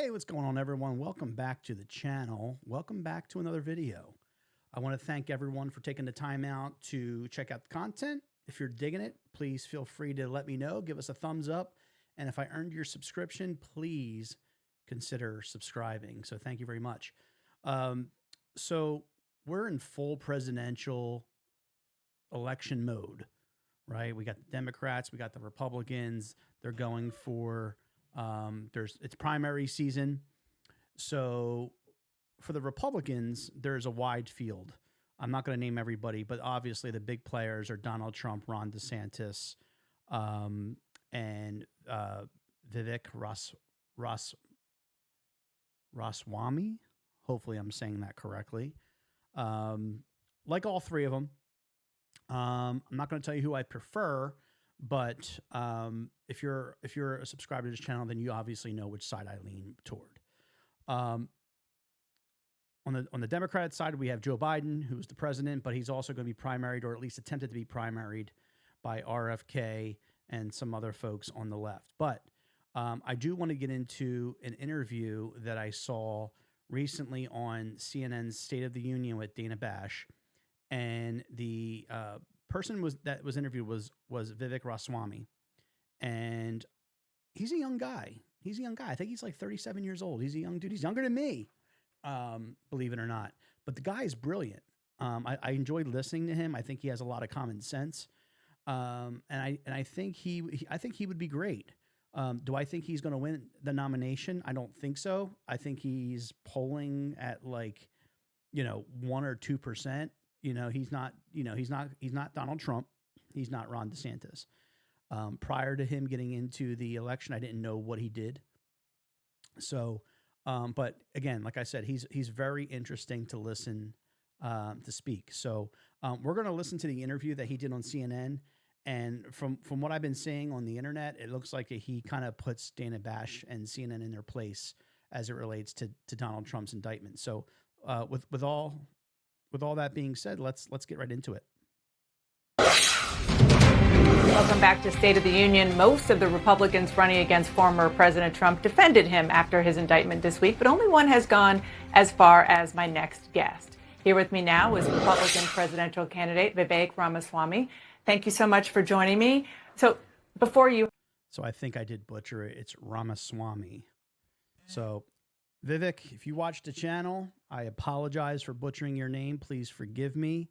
Hey, what's going on, everyone? Welcome back to the channel. Welcome back to another video. I want to thank everyone for taking the time out to check out the content. If you're digging it, please feel free to let me know. Give us a thumbs up. And if I earned your subscription, please consider subscribing. So thank you very much. So we're in full presidential election mode, right? We got the Democrats, we got the Republicans. They're going for it's primary season. So for the Republicans, there's a wide field. I'm not going to name everybody, but obviously the big players are Donald Trump, Ron DeSantis, and Vivek Ramaswamy. Hopefully I'm saying that correctly. Like all three of them. I'm not going to tell you who I prefer, but if you're a subscriber to this channel, then you obviously know which side I lean toward. On the Democrat side, we have Joe Biden, who's the president, but he's also going to be primaried, or at least attempted to be primaried, by RFK and some other folks on the left. But I do want to get into an interview that I saw recently on CNN's State of the Union with Dana Bash, and the person that was interviewed was Vivek Ramaswamy, and he's a young guy. He's a young guy. I think he's like 37 years old. He's a young dude. He's younger than me, believe it or not. But the guy is brilliant. I enjoyed listening to him. I think he has a lot of common sense, and I think he would be great. Do I think he's going to win the nomination? I don't think so. I think he's polling at 1 or 2%. He's not Donald Trump. He's not Ron DeSantis. Prior to him getting into the election, I didn't know what he did. So, but again, like I said, he's very interesting to listen to speak. So we're going to listen to the interview that he did on CNN. And from what I've been seeing on the internet, it looks like he kind of puts Dana Bash and CNN in their place as it relates to Donald Trump's indictment. So with all that being said, let's get right into it. Welcome back to State of the Union. Most of the Republicans running against former President Trump defended him after his indictment this week, but only one has gone as far as my next guest. Here with me now is Republican presidential candidate Vivek Ramaswamy. Thank you so much for joining me. So I think I did butcher it. It's Ramaswamy. So Vivek, if you watch the channel, I apologize for butchering your name. Please forgive me.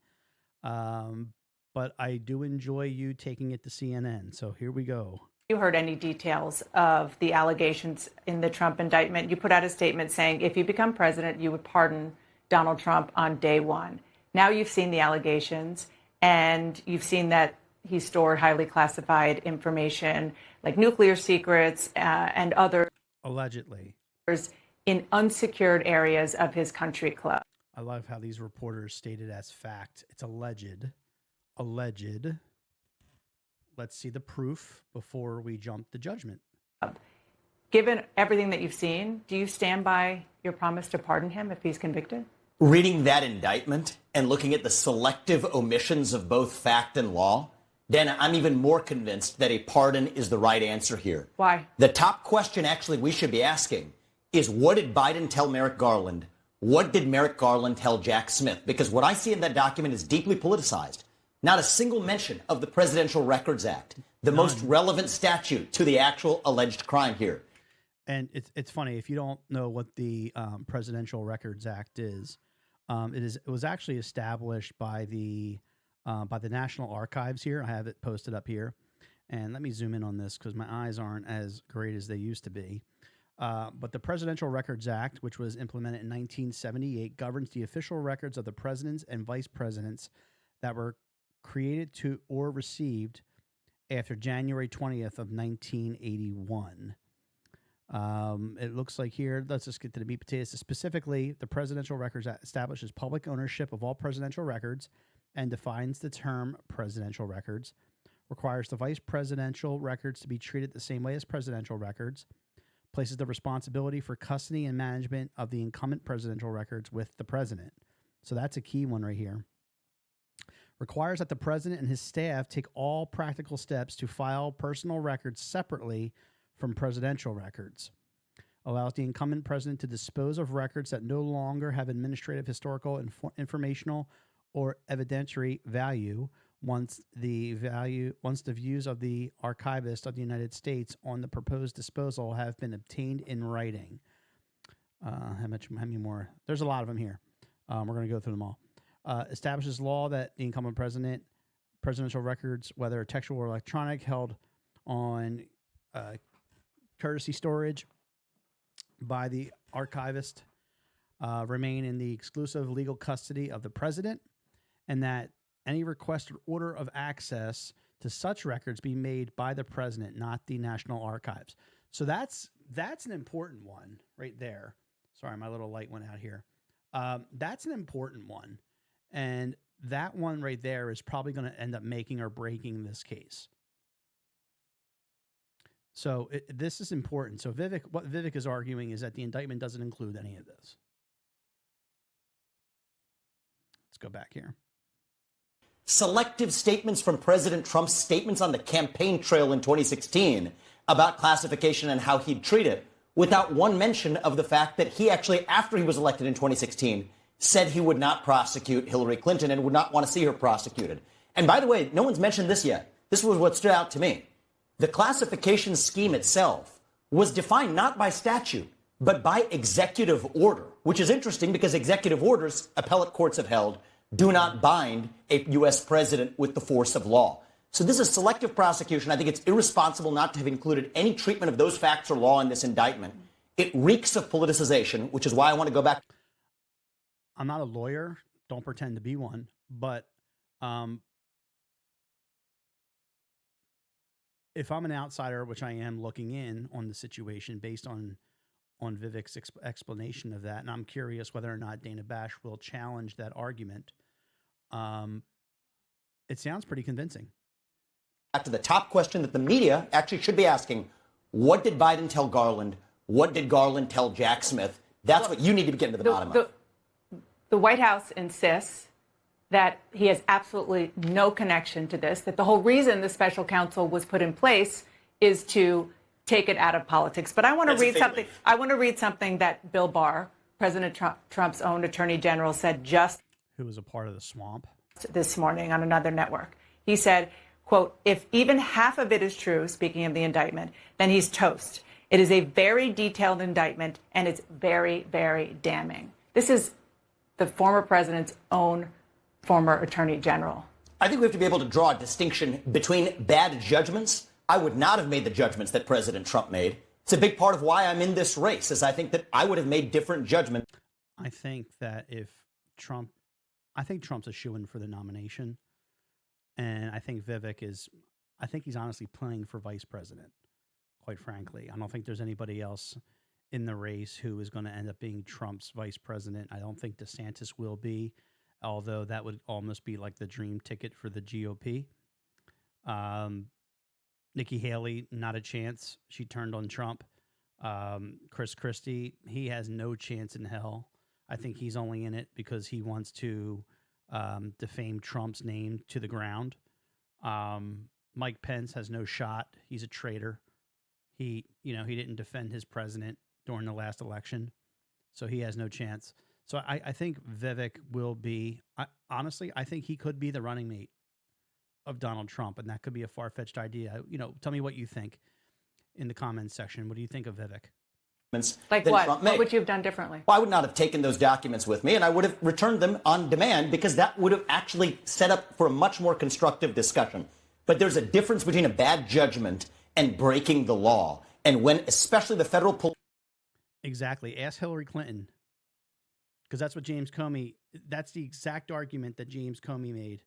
But I do enjoy you taking it to CNN. So here we go. You heard any details of the allegations in the Trump indictment? You put out a statement saying if you become president, you would pardon Donald Trump on day one. Now you've seen the allegations, and you've seen that he stored highly classified information like nuclear secrets and other allegedly in unsecured areas of his country club. I love how these reporters stated as fact. It's alleged. Let's see the proof before we jump to judgment. Given everything that you've seen, do you stand by your promise to pardon him if he's convicted? Reading that indictment and looking at the selective omissions of both fact and law, Dana, I'm even more convinced that a pardon is the right answer here. Why? The top question actually we should be asking is, what did Biden tell Merrick Garland? What did Merrick Garland tell Jack Smith? Because what I see in that document is deeply politicized. Not a single mention of the Presidential Records Act, the most relevant statute to the actual alleged crime here. And it's funny, if you don't know what the Presidential Records Act is, it was actually established by the National Archives here. I have it posted up here. And let me zoom in on this because my eyes aren't as great as they used to be. But the Presidential Records Act, which was implemented in 1978, governs the official records of the presidents and vice presidents that were created to or received after January 20th of 1981. It looks like here, let's just get to the meat potatoes. Specifically, the Presidential Records Act establishes public ownership of all presidential records and defines the term presidential records, requires the vice presidential records to be treated the same way as presidential records, places the responsibility for custody and management of the incumbent presidential records with the president. So that's a key one right here. Requires that the president and his staff take all practical steps to file personal records separately from presidential records. allows the incumbent president to dispose of records that no longer have administrative, historical, informational, or evidentiary value once the views of the archivist of the United States on the proposed disposal have been obtained in writing. How many more? There's a lot of them here. We're going to go through them all. Establishes law that the incumbent presidential records, whether textual or electronic, held on courtesy storage by the archivist, remain in the exclusive legal custody of the president, and that any request or order of access to such records be made by the president, not the National Archives. So that's an important one right there. Sorry, my little light went out here. That's an important one. And that one right there is probably going to end up making or breaking this case. So this is important. So what Vivek is arguing is that the indictment doesn't include any of this. Let's go back here. Selective statements from President Trump's statements on the campaign trail in 2016 about classification and how he'd treat it, without one mention of the fact that he actually, after he was elected in 2016, said he would not prosecute Hillary Clinton and would not want to see her prosecuted. And by the way, no one's mentioned this yet. This was what stood out to me. The classification scheme itself was defined not by statute, but by executive order, which is interesting because executive orders, appellate courts have held, do not bind a U.S. president with the force of law. So this is selective prosecution. I think it's irresponsible not to have included any treatment of those facts or law in this indictment. It reeks of politicization, which is why I want to go back. I'm not a lawyer. Don't pretend to be one. But if I'm an outsider, which I am looking in on the situation based on Vivek's explanation of that, and I'm curious whether or not Dana Bash will challenge that argument, it sounds pretty convincing. Back to the top question that the media actually should be asking: what did Biden tell Garland? What did Garland tell Jack Smith? That's what you need to get to the bottom of. The White House insists that he has absolutely no connection to this, that the whole reason the special counsel was put in place is to take it out of politics. But I want to read something. I want to read something that Bill Barr, President Trump's own attorney general, said just who was a part of the swamp this morning on another network. He said, quote, "If even half of it is true," speaking of the indictment, "then he's toast. It is a very detailed indictment, and it's very, very damning." This is the former president's own former attorney general. I think we have to be able to draw a distinction between bad judgments. I would not have made the judgments that President Trump made. It's a big part of why I'm in this race, is I think that I would have made different judgments. I think that I think Trump's a shoo-in for the nomination. And I think I think he's honestly playing for vice president, quite frankly. I don't think there's anybody else in the race who is going to end up being Trump's vice president. I don't think DeSantis will be, although that would almost be like the dream ticket for the GOP. Nikki Haley, not a chance. She turned on Trump. Chris Christie, he has no chance in hell. I think he's only in it because he wants to defame Trump's name to the ground. Mike Pence has no shot. He's a traitor. He didn't defend his president during the last election, so he has no chance. So I think Vivek will be, honestly, I think he could be the running mate of Donald Trump, and that could be a far-fetched idea. Tell me what you think in the comments section. What do you think of Vivek? Like what? What would you have done differently? Well, I would not have taken those documents with me, and I would have returned them on demand because that would have actually set up for a much more constructive discussion. But there's a difference between a bad judgment and breaking the law. And when, especially the federal police. Exactly. Ask Hillary Clinton. Because that's what that's the exact argument that James Comey made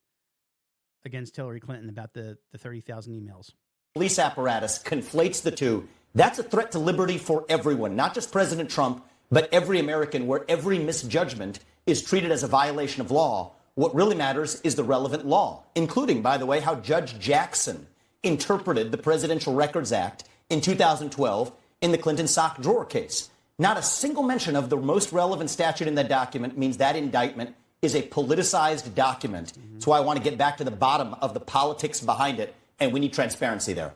against Hillary Clinton about the 30,000 emails. Police apparatus conflates the two. That's a threat to liberty for everyone, not just President Trump, but every American, where every misjudgment is treated as a violation of law. What really matters is the relevant law, including, by the way, how Judge Jackson interpreted the Presidential Records Act in 2012 in the Clinton sock drawer case. Not a single mention of the most relevant statute in that document means that indictment is a politicized document. That's why I want to get back to the bottom of the politics behind it, and we need transparency there.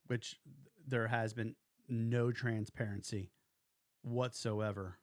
Which there has been no transparency whatsoever.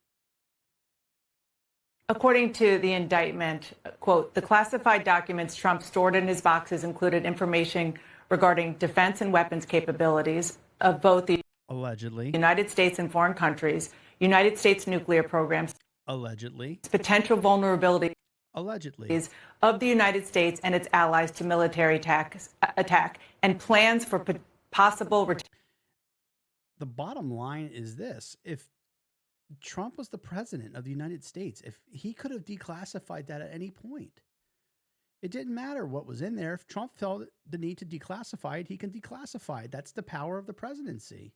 According to the indictment, quote, the classified documents Trump stored in his boxes included information regarding defense and weapons capabilities of both the Allegedly. United States and foreign countries, United States nuclear programs, Allegedly. potential vulnerabilities Allegedly. of the United States and its allies to military attack, and plans for possible. The bottom line is this: if Trump was the president of the United States, if he could have declassified that at any point, it didn't matter what was in there. If Trump felt the need to declassify it, he can declassify it. That's the power of the presidency.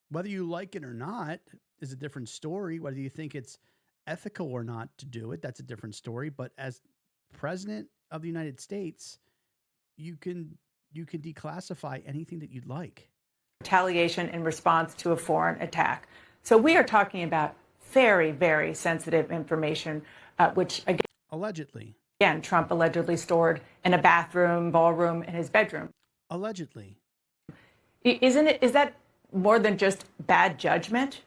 Whether you like it or not is a different story. Whether you think it's ethical or not to do it, that's a different story. But as president of the United States, you can declassify anything that you'd like. Retaliation in response to a foreign attack. So we are talking about very, very sensitive information, which allegedly, Trump allegedly stored in a bathroom, ballroom, in his bedroom. Allegedly. Is that more than just bad judgment?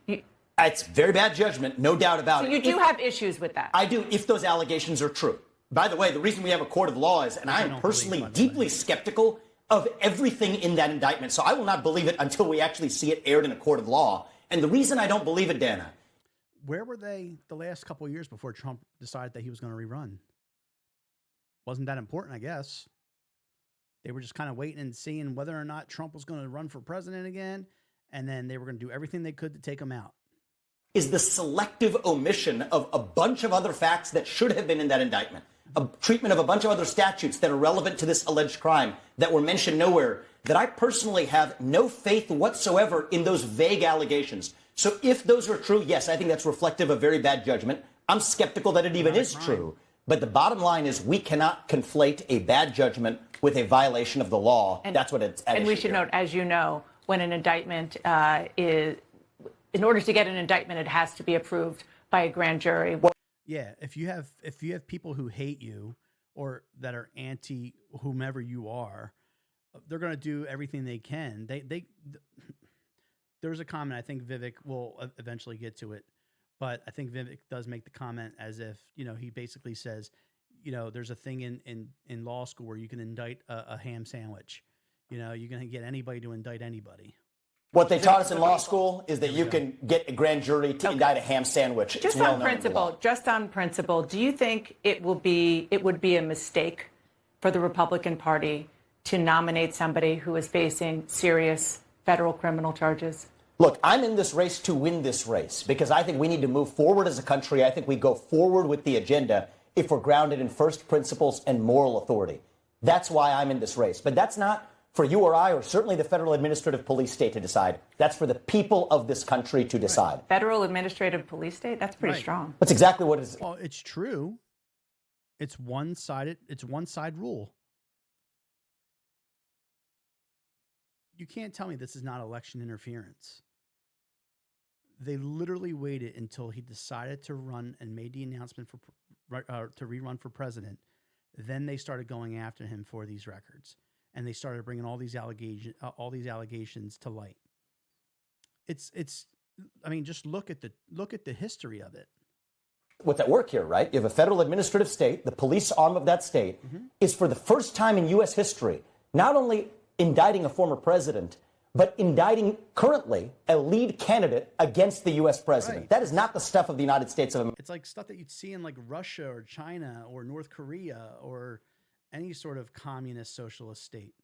It's very bad judgment, no doubt about it. So you do have issues with that? I do, if those allegations are true. By the way, the reason we have a court of law is, and I am personally deeply skeptical of everything in that indictment. So I will not believe it until we actually see it aired in a court of law. And the reason I don't believe it, Dana. Where were they the last couple of years before Trump decided that he was going to rerun? Wasn't that important, I guess. They were just kind of waiting and seeing whether or not Trump was going to run for president again. And then they were going to do everything they could to take him out. Is the selective omission of a bunch of other facts that should have been in that indictment. A treatment of a bunch of other statutes that are relevant to this alleged crime that were mentioned nowhere, that I personally have no faith whatsoever in those vague allegations. So if those are true, yes, I think that's reflective of very bad judgment. I'm skeptical that it even is true. But the bottom line is we cannot conflate a bad judgment with a violation of the law. That's what it's at. And we should note, as you know, when an indictment is, in order to get an indictment, it has to be approved by a grand jury. Yeah, if you have people who hate you or that are anti whomever you are, they're going to do everything they can. There's a comment, I think Vivek will eventually get to it, but I think Vivek does make the comment as if, he basically says, there's a thing in law school where you can indict a ham sandwich. You're going to get anybody to indict anybody. What they taught us in law school is that you can get a grand jury to indict a ham sandwich. Just on principle, do you think it would be a mistake for the Republican Party to nominate somebody who is facing serious federal criminal charges? Look, I'm in this race to win this race because I think we need to move forward as a country. I think we go forward with the agenda if we're grounded in first principles and moral authority. That's why I'm in this race. But that's not for you or I, or certainly the Federal Administrative Police State to decide. That's for the people of this country to decide. Federal Administrative Police State? That's pretty strong. That's exactly what it is. Well, it's true. It's one-sided. It's one-side rule. You can't tell me this is not election interference. They literally waited until he decided to run and made the announcement to rerun for president. Then they started going after him for these records. And they started bringing all these allegations to light. I mean, just look at the history of it. What's at work here, right? You have a federal administrative state. The police arm of that state is, for the first time in U.S. history, not only indicting a former president, but indicting currently a lead candidate against the U.S. president. Right. That is not the stuff of the United States of America. It's like stuff that you'd see in like Russia or China or North Korea or any sort of communist socialist state.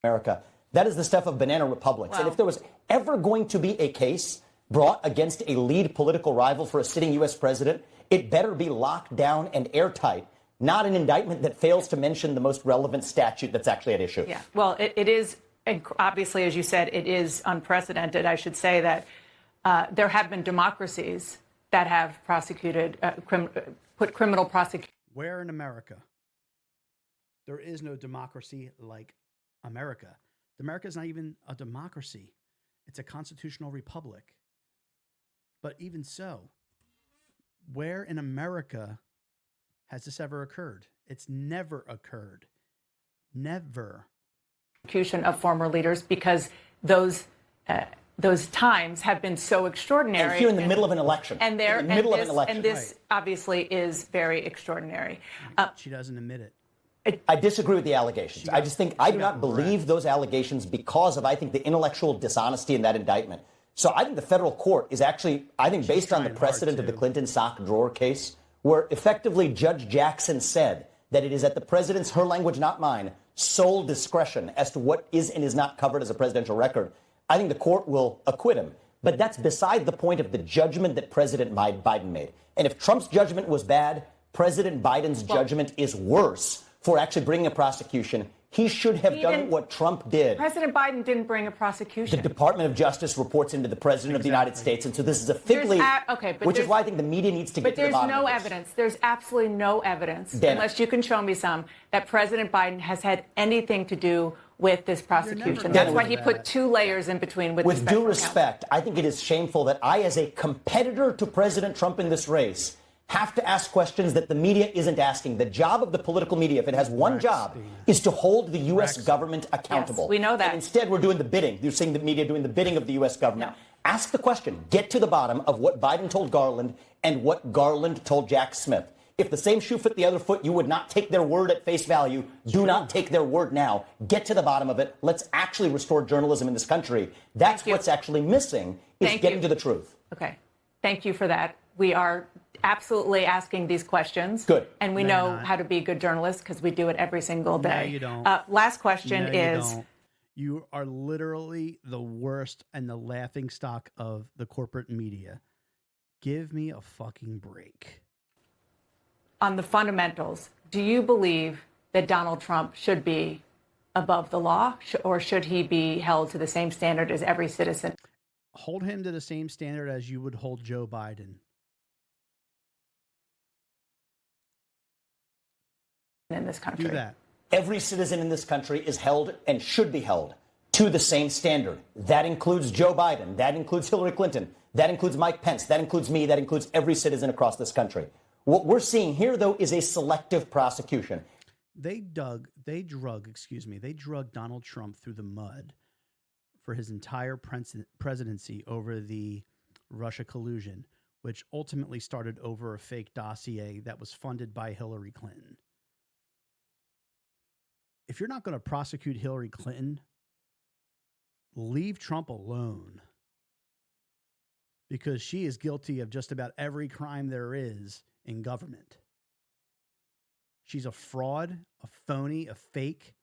America. That is the stuff of banana republics. Wow. And if there was ever going to be a case brought against a lead political rival for a sitting U.S. president, it better be locked down and airtight, not an indictment that fails to mention the most relevant statute that's actually at issue. Yeah, well, it is, obviously, as you said, it is unprecedented. I should say that there have been democracies that have prosecuted, put criminal prosecution. Where in America? There is no democracy like America. America is not even a democracy. It's a constitutional republic. But even so, where in America has this ever occurred? It's never occurred. Never. Of former leaders, because those those times have been so extraordinary. And here in the middle of an election. And there, in the middle of an election. And this obviously is very extraordinary. She doesn't admit it. I disagree with the allegations. I just think I do not believe those allegations because of, I think, the intellectual dishonesty in that indictment. So I think the federal court is actually, I think, based on the precedent of the Clinton sock drawer case, where effectively Judge Jackson said that it is at the president's, her language, not mine, sole discretion as to what is and is not covered as a presidential record. I think the court will acquit him. But that's beside the point of the judgment that President Biden made. And if Trump's judgment was bad, President Biden's judgment is worse for actually bringing a prosecution. He should have done what Trump did. President Biden didn't bring a prosecution. The Department of Justice reports into the President of the United States, and so this is a fig leaf, which is why I think the media needs to get to the bottom of this. But there's no evidence. There's absolutely no evidence, unless you can show me some, that President Biden has had anything to do with this prosecution. That's why he put 2 layers in between with due respect, I think it is shameful that I, as a competitor to President Trump in this race, have to ask questions that the media isn't asking. The job of the political media, if it has one job, is to hold the U.S. government accountable. Yes, we know that. And instead, we're doing the bidding. You're seeing the media doing the bidding of the U.S. government. No. Ask the question. Get to the bottom of what Biden told Garland and what Garland told Jack Smith. If the same shoe fit the other foot, you would not take their word at face value. Do not take their word now. Get to the bottom of it. Let's actually restore journalism in this country. That's what's actually missing, is getting to the truth. Okay. Thank you for that. We are absolutely asking these questions. Good. And we know how to be good journalists because we do it every single day. No, you don't. Last question is... You don't. You are literally the worst and the laughing stock of the corporate media. Give me a fucking break. On the fundamentals, do you believe that Donald Trump should be above the law, or should he be held to the same standard as every citizen? Hold him to the same standard as you would hold Joe Biden. In this country. Do that. Every citizen in this country is held and should be held to the same standard. That includes Joe Biden. That includes Hillary Clinton. That includes Mike Pence. That includes me. That includes every citizen across this country. What we're seeing here, though, is a selective prosecution. They drug Donald Trump through the mud for his entire presidency over the Russia collusion, which ultimately started over a fake dossier that was funded by Hillary Clinton. If you're not going to prosecute Hillary Clinton, leave Trump alone, because she is guilty of just about every crime there is in government. She's a fraud, a phony, a fake.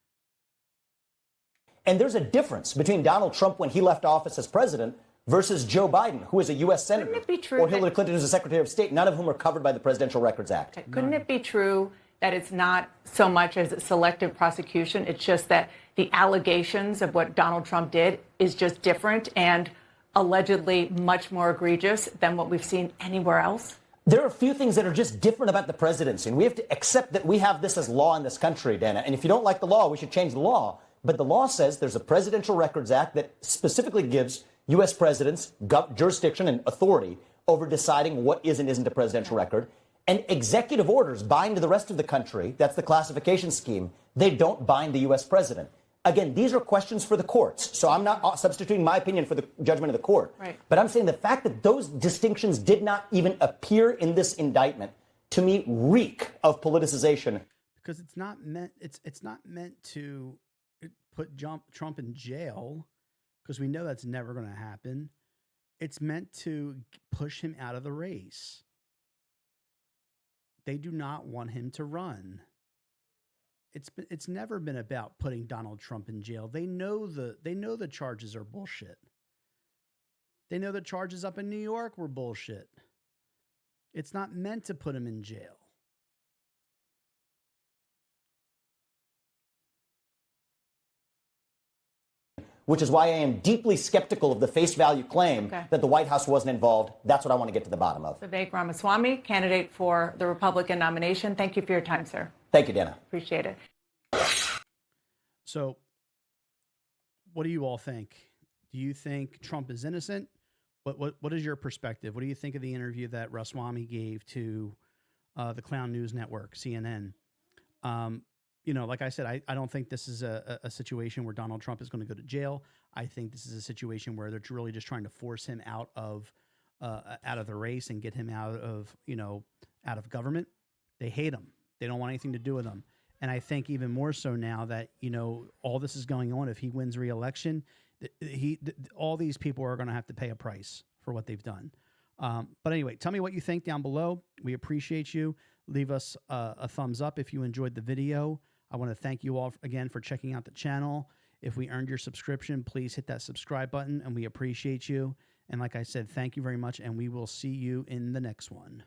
And there's a difference between Donald Trump when he left office as president versus Joe Biden, who is a U.S. senator, Couldn't it be true or Hillary Clinton, who's a Secretary of State, none of whom are covered by the Presidential Records Act. Couldn't it be true that it's not so much as selective prosecution, it's just that the allegations of what Donald Trump did is just different and allegedly much more egregious than what we've seen anywhere else? There are a few things that are just different about the presidency, and we have to accept that we have this as law in this country, Dana. And if you don't like the law, we should change the law. But the law says there's a Presidential Records Act that specifically gives U.S. presidents jurisdiction and authority over deciding what is and isn't a presidential record. And executive orders bind the rest of the country. That's the classification scheme. They don't bind the U.S. president. Again, these are questions for the courts. So I'm not substituting my opinion for the judgment of the court. Right. But I'm saying the fact that those distinctions did not even appear in this indictment, to me, reek of politicization. Because it's not meant to put Trump in jail, because we know that's never going to happen. It's meant to push him out of the race. They do not want him to run. It's never been about putting Donald Trump in jail. They know the charges are bullshit. They know the charges up in New York were bullshit. It's not meant to put him in jail. Which is why I am deeply skeptical of the face value claim that the White House wasn't involved. That's what I want to get to the bottom of. Vivek Ramaswamy, candidate for the Republican nomination. Thank you for your time, sir. Thank you, Dana. Appreciate it. So, what do you all think? Do you think Trump is innocent? What is your perspective? What do you think of the interview that Ramaswamy gave to the Clown News Network, CNN? like I said, I don't think this is a situation where Donald Trump is going to go to jail. I think this is a situation where they're really just trying to force him out of the race and get him out of government. They hate him. They don't want anything to do with him. And I think even more so now that, all this is going on, if he wins re-election, all these people are going to have to pay a price for what they've done. But anyway, tell me what you think down below. We appreciate you. Leave us a thumbs up if you enjoyed the video. I want to thank you all again for checking out the channel. If we earned your subscription, please hit that subscribe button, and we appreciate you. And like I said, thank you very much, and we will see you in the next one.